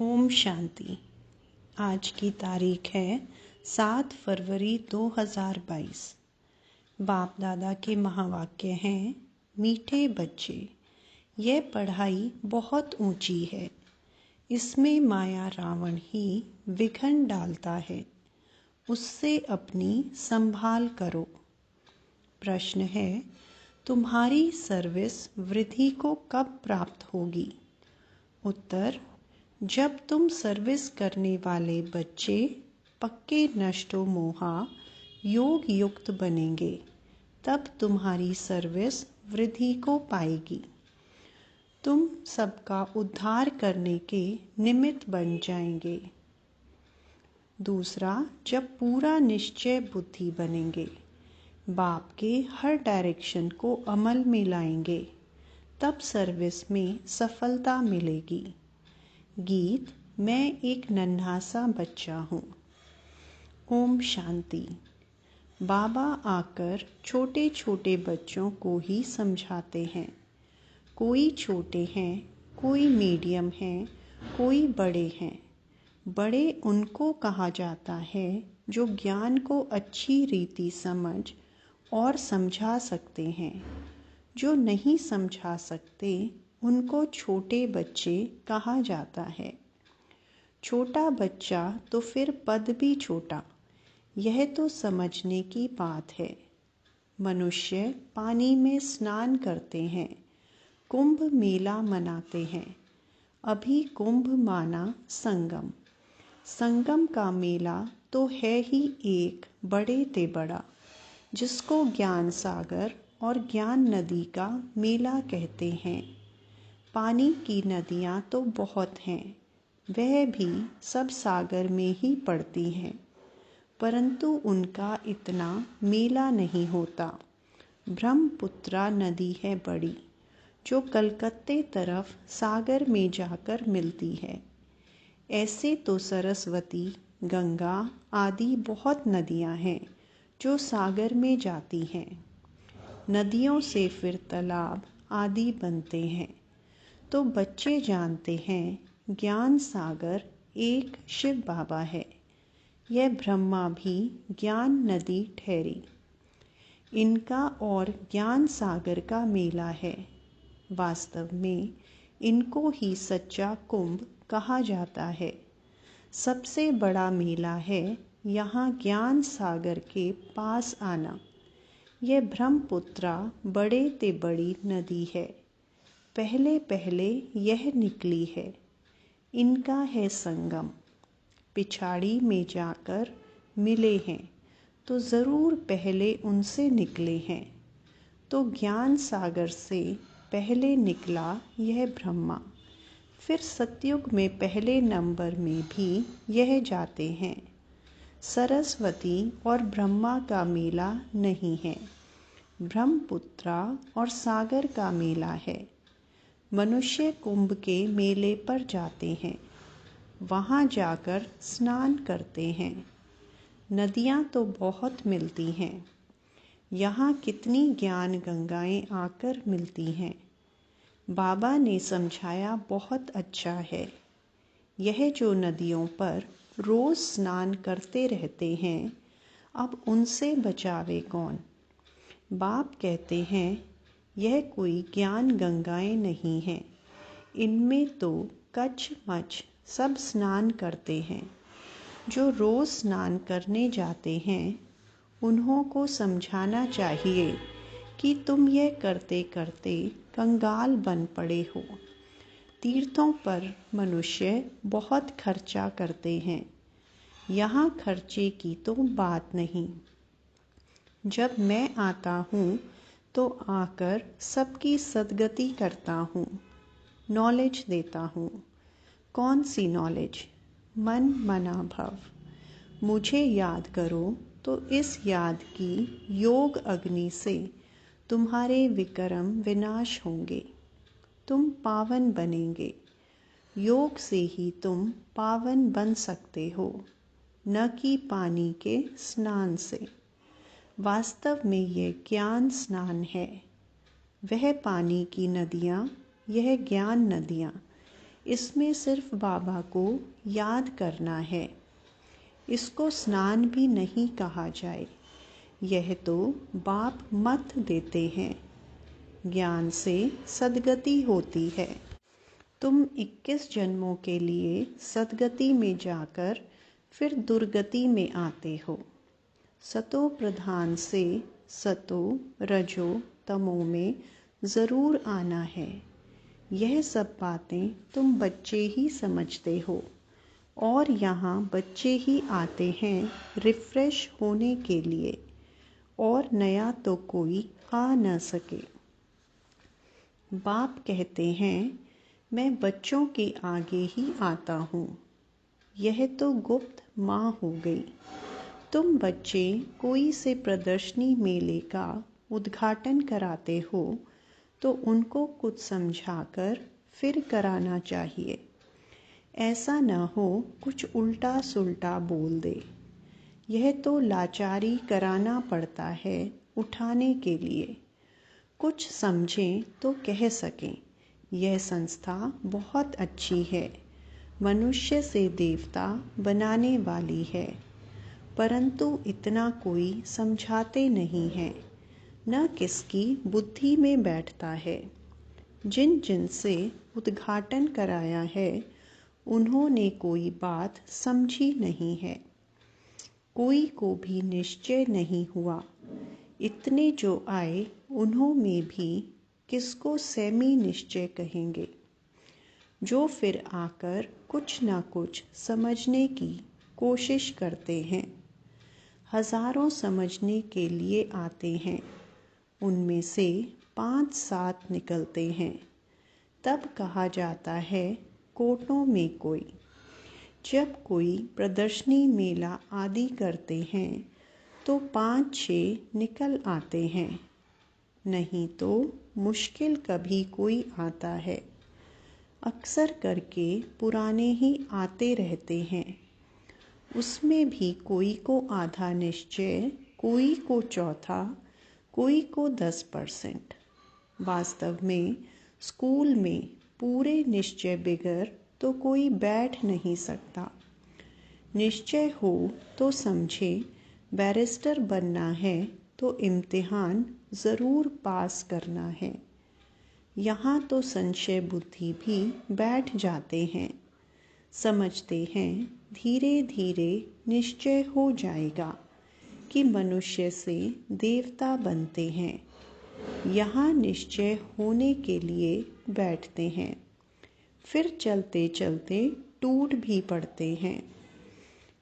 ओम शांति। आज की तारीख है 7 फरवरी 2022। बाप दादा के महावाक्य हैं, मीठे बच्चे, यह पढ़ाई बहुत ऊंची है। इसमें माया रावण ही विघ्न डालता है। उससे अपनी संभाल करो। प्रश्न है, तुम्हारी सर्विस वृद्धि को कब प्राप्त होगी? उत्तर, जब तुम सर्विस करने वाले बच्चे पक्के नष्टो मोहा योग युक्त बनेंगे, तब तुम्हारी सर्विस वृद्धि को पाएगी। तुम सबका उद्धार करने के निमित्त बन जाएंगे। दूसरा, जब पूरा निश्चय बुद्धि बनेंगे, बाप के हर डायरेक्शन को अमल में लाएंगे, तब सर्विस में सफलता मिलेगी। गीत, मैं एक नन्हा सा बच्चा हूँ। ओम शांति। बाबा आकर छोटे छोटे बच्चों को ही समझाते हैं। कोई छोटे हैं, कोई मीडियम हैं, कोई बड़े हैं। बड़े उनको कहा जाता है जो ज्ञान को अच्छी रीति समझ और समझा सकते हैं। जो नहीं समझा सकते, उनको छोटे बच्चे कहा जाता है। छोटा बच्चा तो फिर पद भी छोटा। यह तो समझने की बात है। मनुष्य पानी में स्नान करते हैं, कुंभ मेला मनाते हैं। अभी कुंभ माना संगम। संगम का मेला तो है ही एक बड़े ते बड़ा, जिसको ज्ञान सागर और ज्ञान नदी का मेला कहते हैं। पानी की नदियाँ तो बहुत हैं, वह भी सब सागर में ही पड़ती हैं, परंतु उनका इतना मेला नहीं होता। ब्रह्मपुत्रा नदी है बड़ी, जो कलकत्ते तरफ सागर में जाकर मिलती है। ऐसे तो सरस्वती, गंगा आदि बहुत नदियाँ हैं जो सागर में जाती हैं। नदियों से फिर तालाब आदि बनते हैं। तो बच्चे जानते हैं ज्ञान सागर एक शिव बाबा है। यह ब्रह्मा भी ज्ञान नदी ठहरी। इनका और ज्ञान सागर का मेला है। वास्तव में इनको ही सच्चा कुंभ कहा जाता है। सबसे बड़ा मेला है यहाँ ज्ञान सागर के पास आना। यह ब्रह्मपुत्रा बड़े ते बड़ी नदी है। पहले पहले यह निकली है। इनका है संगम। पिछाड़ी में जाकर मिले हैं, तो ज़रूर पहले उनसे निकले हैं। तो ज्ञान सागर से पहले निकला यह ब्रह्मा। फिर सतयुग में पहले नंबर में भी यह जाते हैं। सरस्वती और ब्रह्मा का मेला नहीं है, ब्रह्मपुत्रा और सागर का मेला है। मनुष्य कुंभ के मेले पर जाते हैं, वहाँ जाकर स्नान करते हैं। नदियाँ तो बहुत मिलती हैं। यहाँ कितनी ज्ञान गंगाएं आकर मिलती हैं। बाबा ने समझाया बहुत अच्छा है। यह जो नदियों पर रोज़ स्नान करते रहते हैं, अब उनसे बचावे कौन? बाप कहते हैं, यह कोई ज्ञान गंगाएं नहीं हैं। इनमें तो कच मच सब स्नान करते हैं। जो रोज़ स्नान करने जाते हैं, उन्हों को समझाना चाहिए कि तुम यह करते करते कंगाल बन पड़े हो। तीर्थों पर मनुष्य बहुत खर्चा करते हैं। यहाँ खर्चे की तो बात नहीं। जब मैं आता हूँ तो आकर सबकी सद्गति करता हूँ, नॉलेज देता हूँ। कौन सी नॉलेज? मन मना भव। मुझे याद करो तो इस याद की योग अग्नि से तुम्हारे विकर्म विनाश होंगे। तुम पावन बनेंगे। योग से ही तुम पावन बन सकते हो, न कि पानी के स्नान से। वास्तव में यह ज्ञान स्नान है। वह पानी की नदियाँ, यह ज्ञान नदियाँ। इसमें सिर्फ बाबा को याद करना है। इसको स्नान भी नहीं कहा जाए, यह तो बाप मत देते हैं। ज्ञान से सद्गति होती है। तुम 21 जन्मों के लिए सद्गति में जाकर फिर दुर्गति में आते हो। सतो प्रधान से सतो रजो तमो में ज़रूर आना है। यह सब बातें तुम बच्चे ही समझते हो और यहाँ बच्चे ही आते हैं रिफ्रेश होने के लिए, और नया तो कोई आ न सके। बाप कहते हैं मैं बच्चों के आगे ही आता हूँ। यह तो गुप्त माँ हो गई। तुम बच्चे कोई से प्रदर्शनी मेले का उद्घाटन कराते हो तो उनको कुछ समझाकर फिर कराना चाहिए। ऐसा न हो कुछ उल्टा सुल्टा बोल दे। यह तो लाचारी कराना पड़ता है उठाने के लिए। कुछ समझें तो कह सकें यह संस्था बहुत अच्छी है, मनुष्य से देवता बनाने वाली है, परंतु इतना कोई समझाते नहीं है, न किसकी बुद्धि में बैठता है। जिन जिन से उद्घाटन कराया है उन्होंने कोई बात समझी नहीं है। कोई को भी निश्चय नहीं हुआ। इतने जो आए उन्होंने भी किसको सेमी निश्चय कहेंगे, जो फिर आकर कुछ ना कुछ समझने की कोशिश करते हैं। हजारों समझने के लिए आते हैं, उनमें से 5-7 निकलते हैं। तब कहा जाता है कोटों में कोई। जब कोई प्रदर्शनी मेला आदि करते हैं तो 5-6 निकल आते हैं, नहीं तो मुश्किल कभी कोई आता है। अक्सर करके पुराने ही आते रहते हैं। उसमें भी कोई को आधा निश्चय, कोई को चौथा, कोई को 10%। वास्तव में स्कूल में पूरे निश्चय बिगर तो कोई बैठ नहीं सकता। निश्चय हो तो समझे बैरिस्टर बनना है तो इम्तिहान ज़रूर पास करना है। यहाँ तो संशय बुद्धि भी बैठ जाते हैं। समझते हैं धीरे धीरे निश्चय हो जाएगा कि मनुष्य से देवता बनते हैं। यहाँ निश्चय होने के लिए बैठते हैं, फिर चलते चलते टूट भी पड़ते हैं।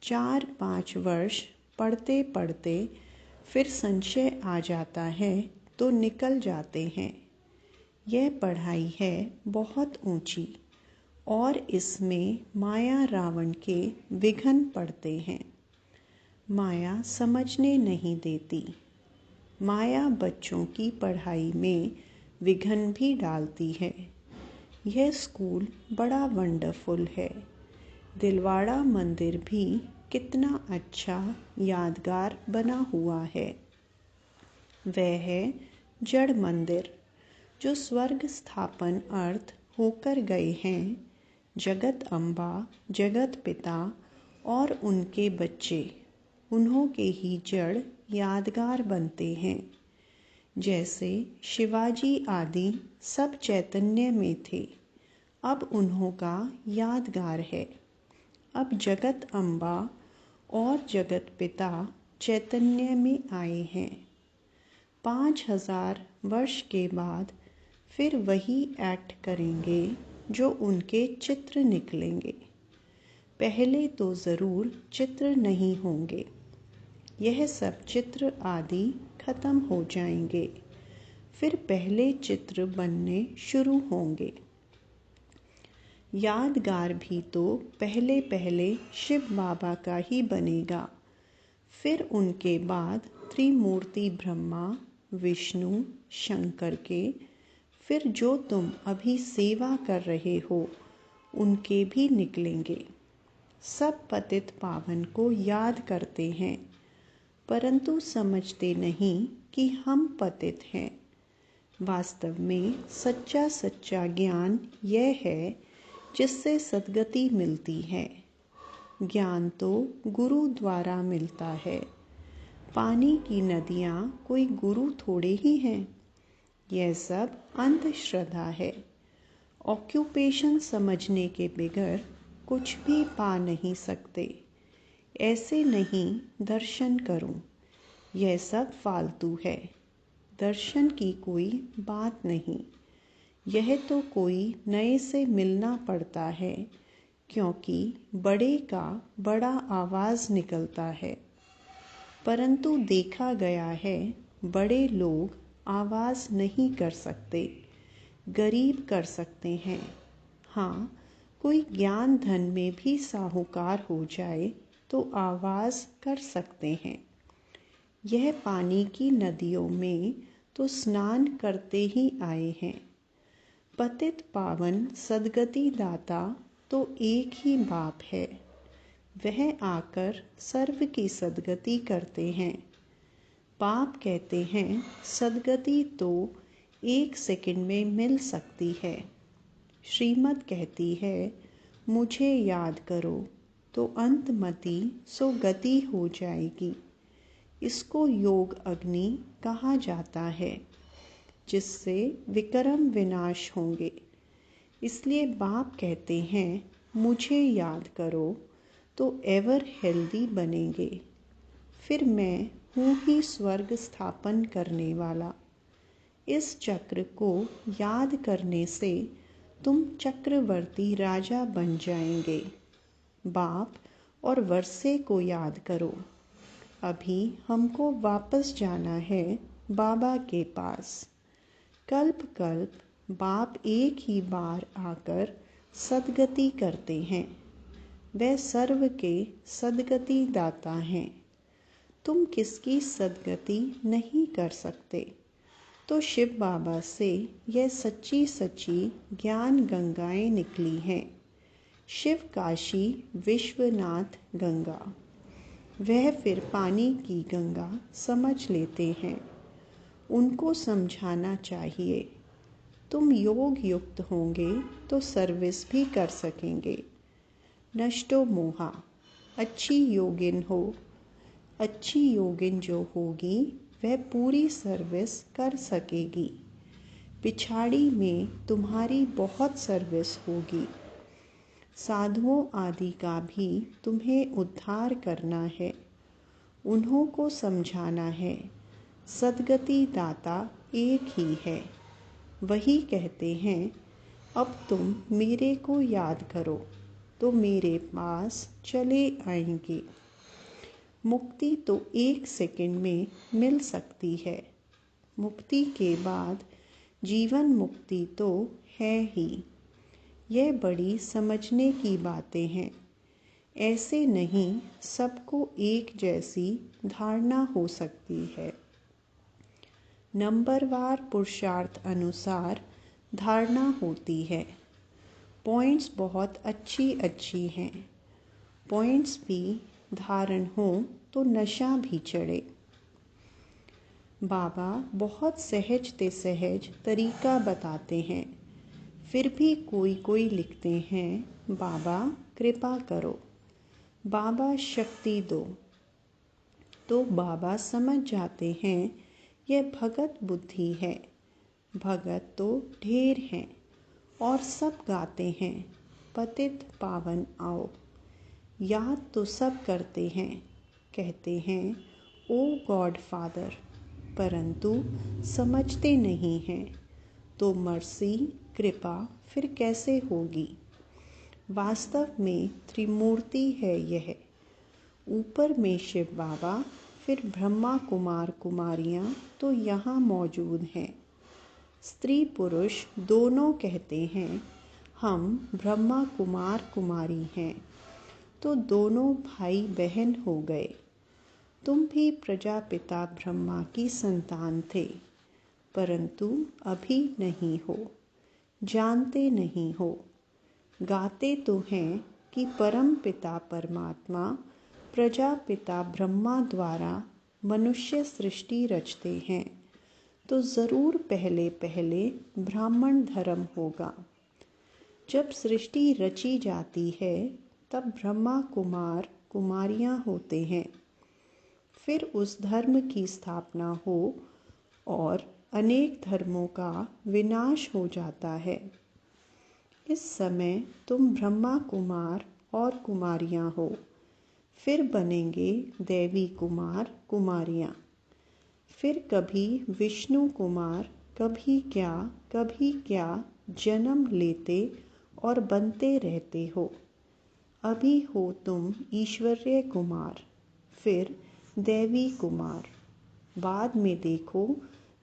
4-5 वर्ष पढ़ते पढ़ते फिर संशय आ जाता है तो निकल जाते हैं। यह पढ़ाई है बहुत ऊंची और इसमें माया रावण के विघ्न पड़ते हैं। माया समझने नहीं देती। माया बच्चों की पढ़ाई में विघ्न भी डालती है। यह स्कूल बड़ा वंडरफुल है। दिलवाड़ा मंदिर भी कितना अच्छा यादगार बना हुआ है। वह है जड़ मंदिर जो स्वर्ग स्थापन अर्थ होकर गए हैं। जगत अम्बा, जगत पिता और उनके बच्चे, उन्हों के ही जड़ यादगार बनते हैं। जैसे शिवाजी आदि सब चैतन्य में थे, अब उन्हों का यादगार है। अब जगत अम्बा और जगत पिता चैतन्य में आए हैं। 5000 वर्ष के बाद फिर वही एक्ट करेंगे जो उनके चित्र निकलेंगे। पहले तो ज़रूर चित्र नहीं होंगे। यह सब चित्र आदि खत्म हो जाएंगे, फिर पहले चित्र बनने शुरू होंगे। यादगार भी तो पहले पहले शिव बाबा का ही बनेगा, फिर उनके बाद त्रिमूर्ति ब्रह्मा, विष्णु, शंकर के, फिर जो तुम अभी सेवा कर रहे हो उनके भी निकलेंगे। सब पतित पावन को याद करते हैं, परंतु समझते नहीं कि हम पतित हैं। वास्तव में सच्चा सच्चा ज्ञान यह है जिससे सद्गति मिलती है। ज्ञान तो गुरु द्वारा मिलता है। पानी की नदियाँ कोई गुरु थोड़े ही हैं। यह सब अंधश्रद्धा है। ऑक्यूपेशन समझने के बगैर कुछ भी पा नहीं सकते। ऐसे नहीं दर्शन करूं, यह सब फालतू है। दर्शन की कोई बात नहीं। यह तो कोई नए से मिलना पड़ता है, क्योंकि बड़े का बड़ा आवाज़ निकलता है। परंतु देखा गया है बड़े लोग आवाज़ नहीं कर सकते, गरीब कर सकते हैं। हाँ, कोई ज्ञान धन में भी साहूकार हो जाए तो आवाज़ कर सकते हैं। यह पानी की नदियों में तो स्नान करते ही आए हैं। पतित पावन सद्गति दाता तो एक ही बाप है। वह आकर सर्व की सद्गति करते हैं। बाप कहते हैं सद्गति तो 1 सेकंड में मिल सकती है। श्रीमद् कहती है मुझे याद करो तो अंतमति सो गति हो जाएगी। इसको योग अग्नि कहा जाता है, जिससे विकर्म विनाश होंगे। इसलिए बाप कहते हैं मुझे याद करो तो एवर हेल्दी बनेंगे। फिर मैं हूँ ही स्वर्ग स्थापन करने वाला। इस चक्र को याद करने से तुम चक्रवर्ती राजा बन जाएंगे। बाप और वर्षे को याद करो। अभी हमको वापस जाना है बाबा के पास। कल्प कल्प बाप एक ही बार आकर सद्गति करते हैं। वे सर्व के सद्गति दाता हैं। तुम किसकी सद्गति नहीं कर सकते। तो शिव बाबा से यह सच्ची सच्ची ज्ञान गंगाएं निकली हैं। शिव काशी विश्वनाथ गंगा। वह फिर पानी की गंगा समझ लेते हैं। उनको समझाना चाहिए। तुम योग युक्त होंगे तो सर्विस भी कर सकेंगे। नष्टो मोहा। अच्छी योगिन हो। अच्छी योगिन जो होगी वह पूरी सर्विस कर सकेगी। पिछाड़ी में तुम्हारी बहुत सर्विस होगी। साधुओं आदि का भी तुम्हें उद्धार करना है। उन्हों को समझाना है सद्गति दाता एक ही है। वही कहते हैं अब तुम मेरे को याद करो तो मेरे पास चले आएंगे। मुक्ति तो 1 सेकंड में मिल सकती है। मुक्ति के बाद जीवन मुक्ति तो है ही। यह बड़ी समझने की बातें हैं। ऐसे नहीं सबको एक जैसी धारणा हो सकती है। नंबरवार पुरुषार्थ अनुसार धारणा होती है। पॉइंट्स बहुत अच्छी अच्छी हैं। पॉइंट्स भी धारण हो तो नशा भी चढ़े। बाबा बहुत सहज ते सहज तरीका बताते हैं। फिर भी कोई कोई लिखते हैं बाबा कृपा करो, बाबा शक्ति दो। तो बाबा समझ जाते हैं यह भगत बुद्धि है। भगत तो ढेर हैं और सब गाते हैं पतित पावन आओ। याद तो सब करते हैं, कहते हैं ओ गॉड फादर, परंतु समझते नहीं हैं। तो मर्सी कृपा फिर कैसे होगी। वास्तव में त्रिमूर्ति है यह। ऊपर में शिव बाबा, फिर ब्रह्मा कुमार कुमारियाँ तो यहाँ मौजूद हैं। स्त्री पुरुष दोनों कहते हैं हम ब्रह्मा कुमार कुमारी हैं। तो दोनों भाई बहन हो गए। तुम भी प्रजापिता ब्रह्मा की संतान थे, परंतु अभी नहीं हो, जानते नहीं हो। गाते तो हैं कि परम पिता परमात्मा प्रजापिता ब्रह्मा द्वारा मनुष्य सृष्टि रचते हैं, तो ज़रूर पहले पहले ब्राह्मण धर्म होगा। जब सृष्टि रची जाती है तब ब्रह्मा कुमार कुमारियाँ होते हैं। फिर उस धर्म की स्थापना हो और अनेक धर्मों का विनाश हो जाता है। इस समय तुम ब्रह्मा कुमार और कुमारियाँ हो। फिर बनेंगे देवी कुमार कुमारियाँ। फिर कभी विष्णु कुमार, कभी क्या जन्म लेते और बनते रहते हो। अभी हो तुम ईश्वरीय कुमार, फिर देवी कुमार। बाद में देखो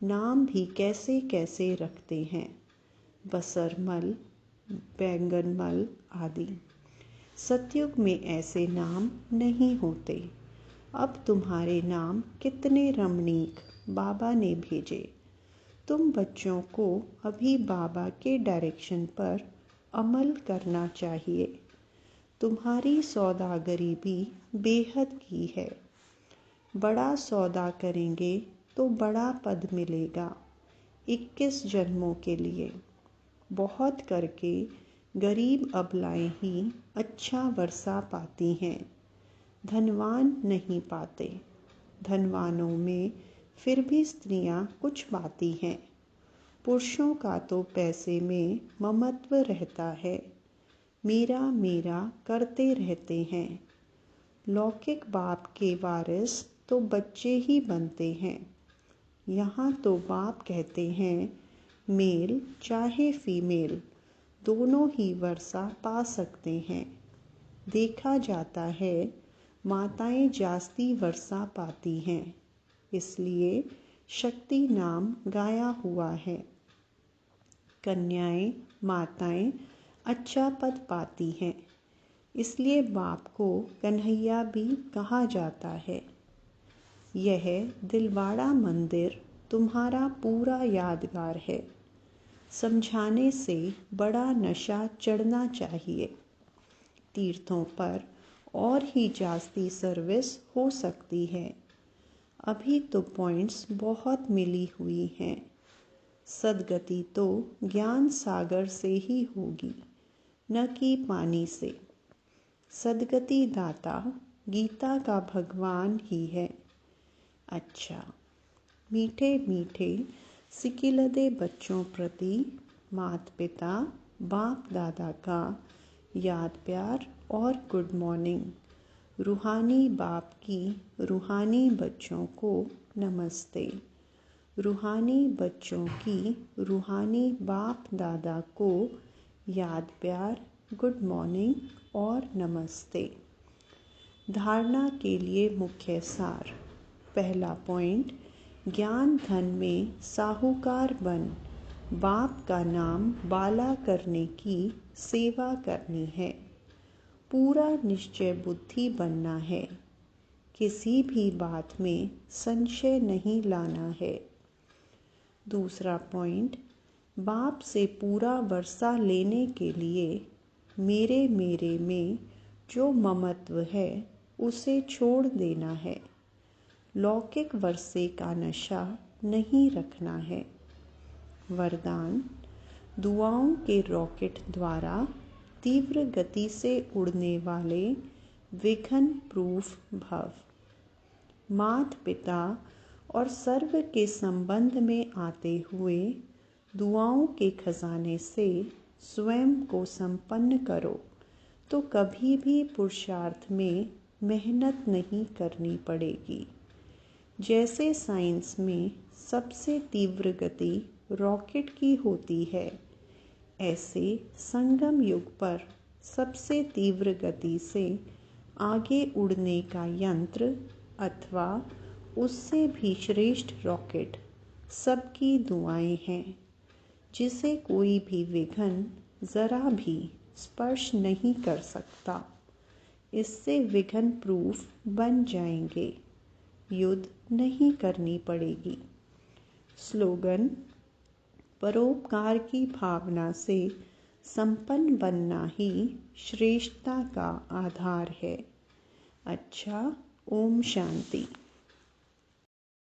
नाम भी कैसे कैसे रखते हैं, बसरमल, बैंगनमल आदि। सतयुग में ऐसे नाम नहीं होते। अब तुम्हारे नाम कितने रमणीक बाबा ने भेजे। तुम बच्चों को अभी बाबा के डायरेक्शन पर अमल करना चाहिए। तुम्हारी सौदागरी भी बेहद की है। बड़ा सौदा करेंगे तो बड़ा पद मिलेगा 21 जन्मों के लिए। बहुत करके गरीब अबलाएं ही अच्छा वर्षा पाती हैं, धनवान नहीं पाते। धनवानों में फिर भी स्त्रियां कुछ पाती हैं। पुरुषों का तो पैसे में ममत्व रहता है, मेरा मेरा करते रहते हैं। लौकिक बाप के वारिस तो बच्चे ही बनते हैं। यहाँ तो बाप कहते हैं मेल चाहे फीमेल दोनों ही वर्षा पा सकते हैं। देखा जाता है माताएं जास्ती वर्षा पाती हैं, इसलिए शक्ति नाम गाया हुआ है। कन्याएं माताएं अच्छा पद पाती हैं, इसलिए बाप को कन्हैया भी कहा जाता है। यह दिलवाड़ा मंदिर तुम्हारा पूरा यादगार है। समझाने से बड़ा नशा चढ़ना चाहिए। तीर्थों पर और ही जास्ती सर्विस हो सकती है। अभी तो पॉइंट्स बहुत मिली हुई हैं। सदगति तो ज्ञान सागर से ही होगी, न कि पानी से। सदगति दाता गीता का भगवान ही है। अच्छा, मीठे मीठे सिकिलदे बच्चों प्रति माता पिता बाप दादा का याद प्यार और गुड मॉर्निंग। रूहानी बाप की रूहानी बच्चों को नमस्ते। रूहानी बच्चों की रूहानी बाप दादा को याद प्यार, गुड मॉर्निंग और नमस्ते। धारणा के लिए मुख्य सार। पहला पॉइंट, ज्ञान धन में साहूकार बन बाप का नाम बाला करने की सेवा करनी है। पूरा निश्चय बुद्धि बनना है। किसी भी बात में संशय नहीं लाना है। दूसरा पॉइंट, बाप से पूरा वर्षा लेने के लिए मेरे में जो ममत्व है उसे छोड़ देना है। लौकिक वर्षे का नशा नहीं रखना है। वरदान, दुआओं के रॉकेट द्वारा तीव्र गति से उड़ने वाले विघ्न प्रूफ भव। माता पिता और सर्व के संबंध में आते हुए दुआओं के खजाने से स्वयं को संपन्न करो तो कभी भी पुरुषार्थ में मेहनत नहीं करनी पड़ेगी। जैसे साइंस में सबसे तीव्र गति रॉकेट की होती है, ऐसे संगम युग पर सबसे तीव्र गति से आगे उड़ने का यंत्र अथवा उससे भी श्रेष्ठ रॉकेट सबकी दुआएं हैं, जिसे कोई भी विघ्न जरा भी स्पर्श नहीं कर सकता। इससे विघ्न प्रूफ बन जाएंगे। युद्ध नहीं करनी पड़ेगी। स्लोगन, परोपकार की भावना से संपन्न बनना ही श्रेष्ठता का आधार है। अच्छा, ओम शांति।